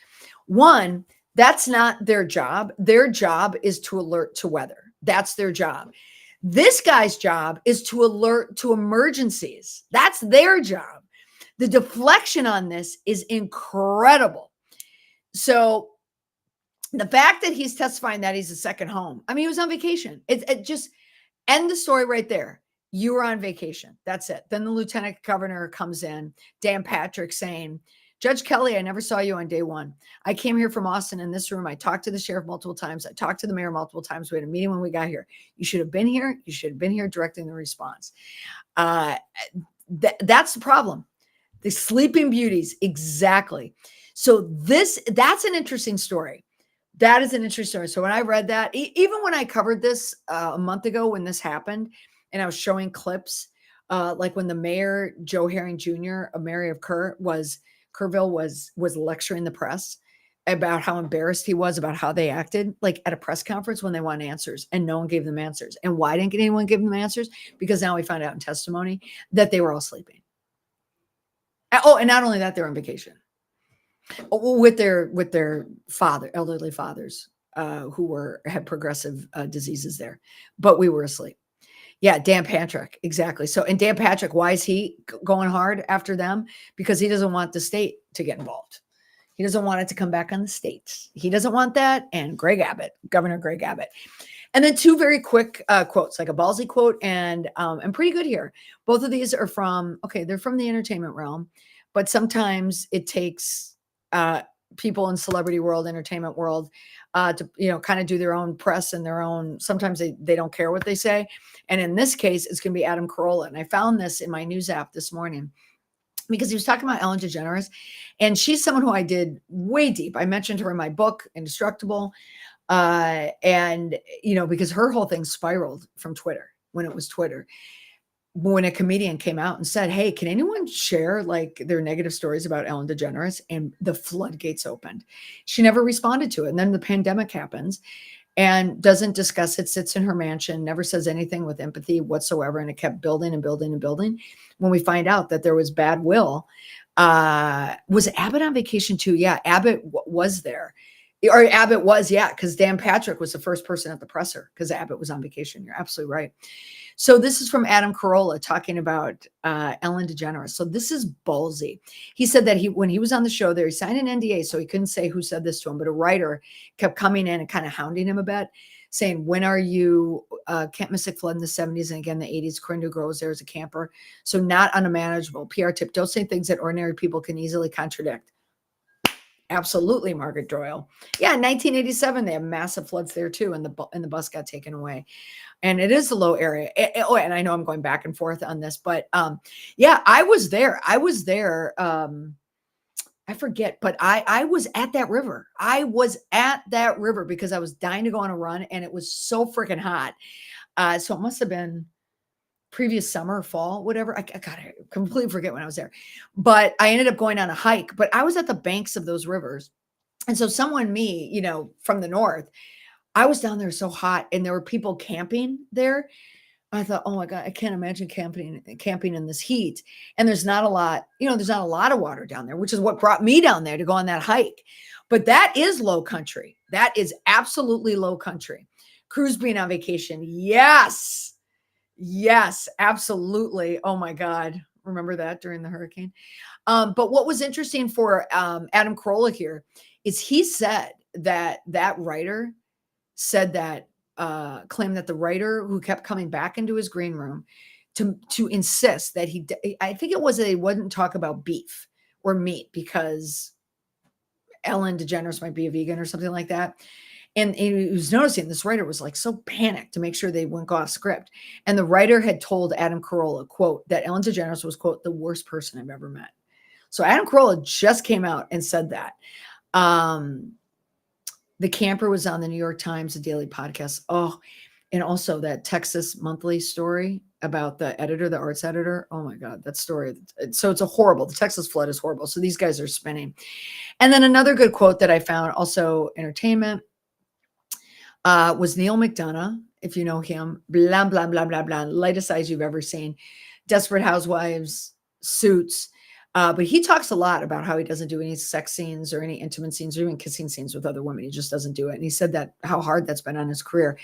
One, that's not their job. Their job is to alert to weather. That's their job. This guy's job is to alert to emergencies. That's their job. The deflection on this is incredible. So the fact that he's testifying that he's a second home, I mean, he was on vacation. It just end the story right there. You were on vacation. That's it. Then the lieutenant governor comes in, Dan Patrick, saying, Judge Kelly, I never saw you on day one. I came here from Austin in this room. I talked to the sheriff multiple times. I talked to the mayor multiple times. We had a meeting when we got here. You should have been here. You should have been here directing the response. That's the problem. The Sleeping Beauties. Exactly. So that's an interesting story. That is an interesting story. So when I read that, even when I covered this a month ago, when this happened, and I was showing clips, like when the mayor, Joe Herring Jr., a mayor of Kerrville, was lecturing the press about how embarrassed he was about how they acted, like at a press conference when they want answers, and no one gave them answers. And why didn't anyone give them answers? Because now we found out in testimony that they were all sleeping. Oh, and not only that, they're on vacation with their elderly fathers, who had progressive diseases there, but we were asleep. Yeah, Dan Patrick, exactly. So, and Dan Patrick, why is he going hard after them? Because he doesn't want the state to get involved. He doesn't want it to come back on the states. He doesn't want that. And Governor Greg Abbott. And then two very quick quotes, like a ballsy quote and pretty good here. Both of these are they're from the entertainment realm, but sometimes it takes people in celebrity world, entertainment world, to kind of do their own press and their own. Sometimes they don't care what they say, and in this case, it's going to be Adam Carolla. And I found this in my news app this morning because he was talking about Ellen DeGeneres, and she's someone who I did way deep. I mentioned her in my book, Indestructible, and because her whole thing spiraled from Twitter when it was Twitter. When a comedian came out and said, hey, can anyone share like their negative stories about Ellen DeGeneres? And the floodgates opened. She never responded to it. And then the pandemic happens. and doesn't discuss it, sits in her mansion, never says anything with empathy whatsoever. And it kept building and building and building. When we find out that there was bad will, was Abbott on vacation too? Yeah, Abbott was there. Or Abbott was, yeah, because Dan Patrick was the first person at the presser because Abbott was on vacation. You're absolutely right. So this is from Adam Carolla talking about Ellen DeGeneres. So this is ballsy. He said that when he was on the show there, he signed an NDA, so he couldn't say who said this to him, but a writer kept coming in and kind of hounding him a bit, saying, when are you, Camp Mystic Flood in the 70s and again the 80s, Corinne Trudreau was there as a camper. So not unmanageable. PR tip, don't say things that ordinary people can easily contradict. Absolutely, Margaret Doyle. Yeah, in 1987, they have massive floods there too, and the bus got taken away. And it is a low area. Oh, and I know I'm going back and forth on this, but yeah, I was there. I forget, but I was at that river. I was at that river because I was dying to go on a run, and it was so freaking hot. So it must have been previous summer, fall, whatever. I completely forget when I was there, but I ended up going on a hike. But I was at the banks of those rivers, and so me, from the north, I was down there so hot, and there were people camping there. I thought, oh my God, I can't imagine camping in this heat. And there's not a lot, there's not a lot of water down there, which is what brought me down there to go on that hike. But that is low country. That is absolutely low country. Cruise being on vacation. Yes. Yes, absolutely. Oh my God. Remember that during the hurricane? But what was interesting for Adam Carolla here is he said that writer said that claimed that the writer who kept coming back into his green room to insist that I think it was that he wouldn't talk about beef or meat because Ellen DeGeneres might be a vegan or something like that. And he was noticing this writer was like so panicked to make sure they wouldn't go off script. And the writer had told Adam Carolla, quote, that Ellen DeGeneres was, quote, the worst person I've ever met. So Adam Carolla just came out and said that. The camper was on the New York Times, the daily podcast. Oh, and also that Texas Monthly story about the editor, the arts editor. Oh my God, that story. So it's the Texas flood is horrible. So these guys are spinning. And then another good quote that I found, also entertainment, was Neil McDonough, if you know him, blah, blah, blah, blah, blah, lightest eyes you've ever seen, Desperate Housewives, Suits. But he talks a lot about how he doesn't do any sex scenes or any intimate scenes or even kissing scenes with other women. He just doesn't do it. And he said that how hard that's been on his career.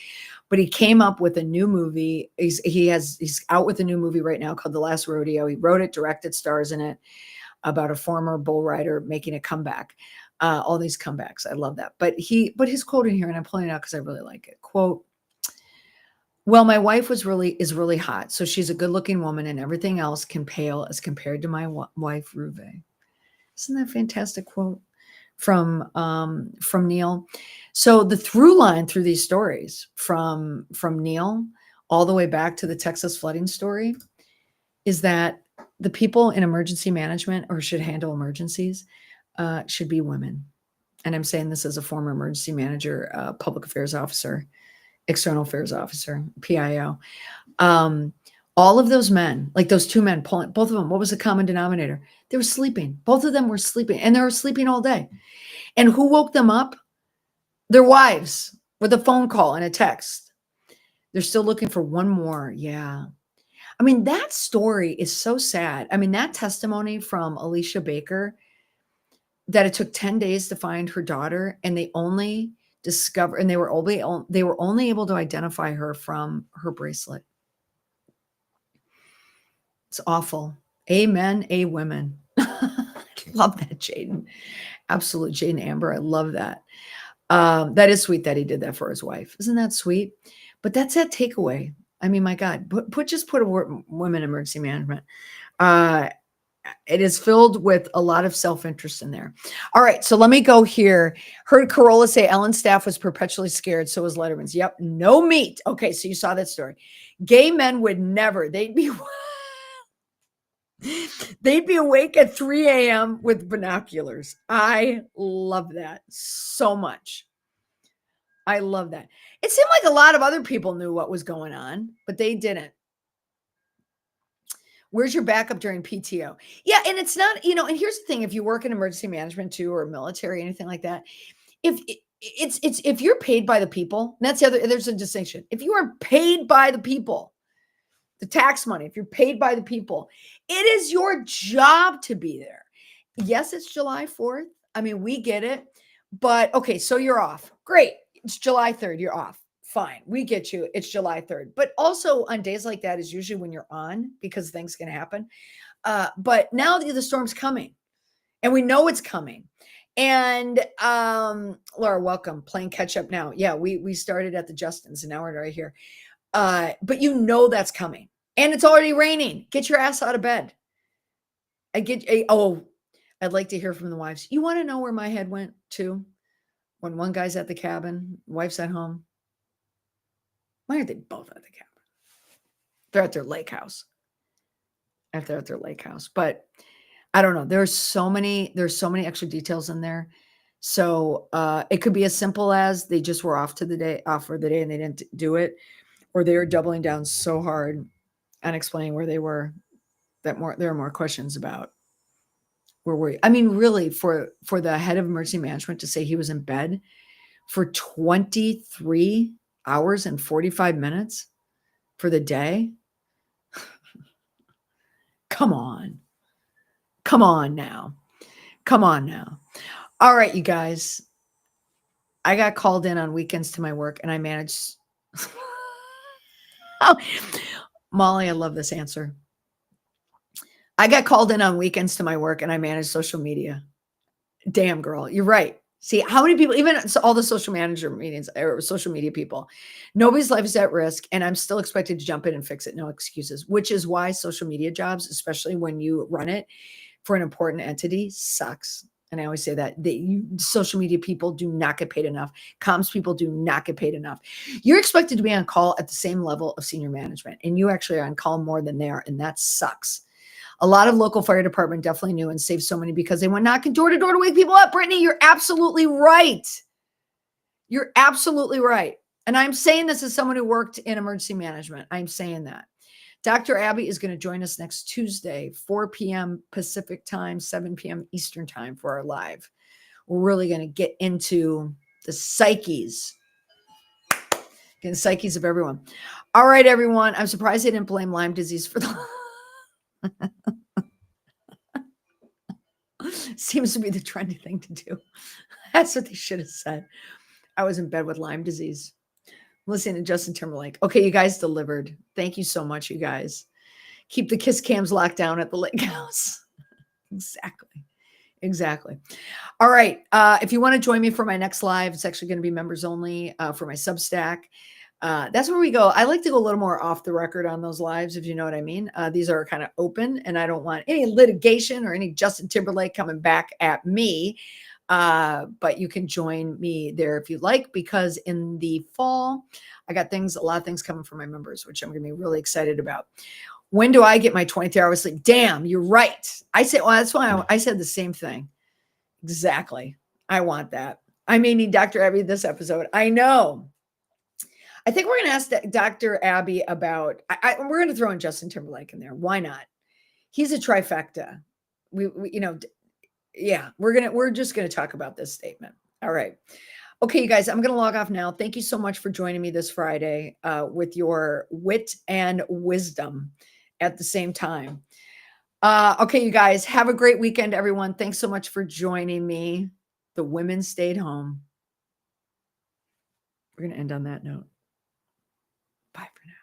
But he came up with a new movie. He's out with a new movie right now called The Last Rodeo. He wrote it, directed, stars in it, about a former bull rider making a comeback. All these comebacks. I love that. But his quote in here, and I'm pulling it out because I really like it. Quote, well, my wife is really hot. So she's a good looking woman and everything else can pale as compared to my wife, Ruve. Isn't that a fantastic quote from Neil? So the through line through these stories from Neil all the way back to the Texas flooding story is that the people in emergency management or should handle emergencies should be women. And I'm saying this as a former emergency manager, public affairs officer, external affairs officer, PIO. All of those men, like those two men pulling, both of them, what was the common denominator? They were sleeping. Both of them were sleeping, and they were sleeping all day. And who woke them up? Their wives with a phone call and a text. They're still looking for one more. Yeah. I mean, that story is so sad. I mean, that testimony from Alicia Baker, that it took 10 days to find her daughter, and they only discovered, and they were only able to identify her from her bracelet. It's awful. Amen. A women. Love that, Jaden. Absolute Jaden Amber. I love that. That is sweet that he did that for his wife. Isn't that sweet? But that's that takeaway. I mean, my God, put a word, women emergency management. It is filled with a lot of self-interest in there. All right, so let me go here. Heard Carolla say Ellen's staff was perpetually scared. So was Letterman's. Yep, no meat. Okay, so you saw that story. Gay men would never. They'd be awake at 3 a.m. with binoculars. I love that so much. I love that. It seemed like a lot of other people knew what was going on, but they didn't. Where's your backup during PTO? Yeah, and it's not, and here's the thing, if you work in emergency management too, or military, anything like that, if it's if you're paid by the people, that's there's a distinction. If you are paid by the people, the tax money, if you're paid by the people, it is your job to be there. Yes, it's July 4th. I mean, we get it. But okay, so you're off. Great. It's July 3rd. You're off. Fine. We get you. It's July 3rd. But also on days like that is usually when you're on because things can happen. But now the storm's coming and we know it's coming. And Laura, welcome. Playing catch up now. Yeah, we started at the Justins and now we're right here. But you know that's coming. And it's already raining. Get your ass out of bed. I'd like to hear from the wives. You want to know where my head went to when one guy's at the cabin, wife's at home? Why aren't they both at the cabin? They're at their lake house. If they're at their lake house. But I don't know. There's so many extra details in there. So it could be as simple as they just were off for the day and they didn't do it, or they were doubling down so hard on explaining where they were that there are more questions about where were you. I mean, really, for the head of emergency management to say he was in bed for 23 hours and 45 minutes for the day. Come on. Come on now. Come on now. All right, you guys. I got called in on weekends to my work and I managed. Oh, Molly, I love this answer. I got called in on weekends to my work and I managed social media. Damn, girl, you're right. See, how many people, even all the social manager meetings or social media people, nobody's life is at risk. And I'm still expected to jump in and fix it. No excuses, which is why social media jobs, especially when you run it for an important entity, sucks. And I always say that social media people do not get paid enough. Comms people do not get paid enough. You're expected to be on call at the same level of senior management. And you actually are on call more than they are. And that sucks. A lot of local fire department definitely knew and saved so many because they went knocking door to door to wake people up. Brittany, you're absolutely right. You're absolutely right. And I'm saying this as someone who worked in emergency management. I'm saying that. Dr. Abby is going to join us next Tuesday, 4 p.m. Pacific time, 7 p.m. Eastern time for our live. We're really going to get into the psyches of everyone. All right, everyone. I'm surprised they didn't blame Lyme disease for the... Seems to be the trendy thing to do. That's what they should have said. I was in bed with Lyme disease. Listening to Justin Timberlake. Okay, you guys delivered. Thank you so much, you guys. Keep the kiss cams locked down at the lake house. Exactly. All right. If you want to join me for my next live, it's actually going to be members only for my Substack. That's where we go. I like to go a little more off the record on those lives, if you know what I mean. These are kind of open, and I don't want any litigation or any Justin Timberlake coming back at me. But you can join me there if you like, because in the fall, I got a lot of things coming for my members, which I'm going to be really excited about. When do I get my 23 hours sleep? Damn, you're right. I said, well, that's why I said the same thing. Exactly. I want that. I may need Dr. Abby this episode. I know. I think we're going to ask Dr. Abby about, we're going to throw in Justin Timberlake in there. Why not? He's a trifecta. We're just going to talk about this statement. All right. Okay, you guys, I'm going to log off now. Thank you so much for joining me this Friday with your wit and wisdom at the same time. Okay, you guys, have a great weekend, everyone. Thanks so much for joining me. The women stayed home. We're going to end on that note. Bye for now.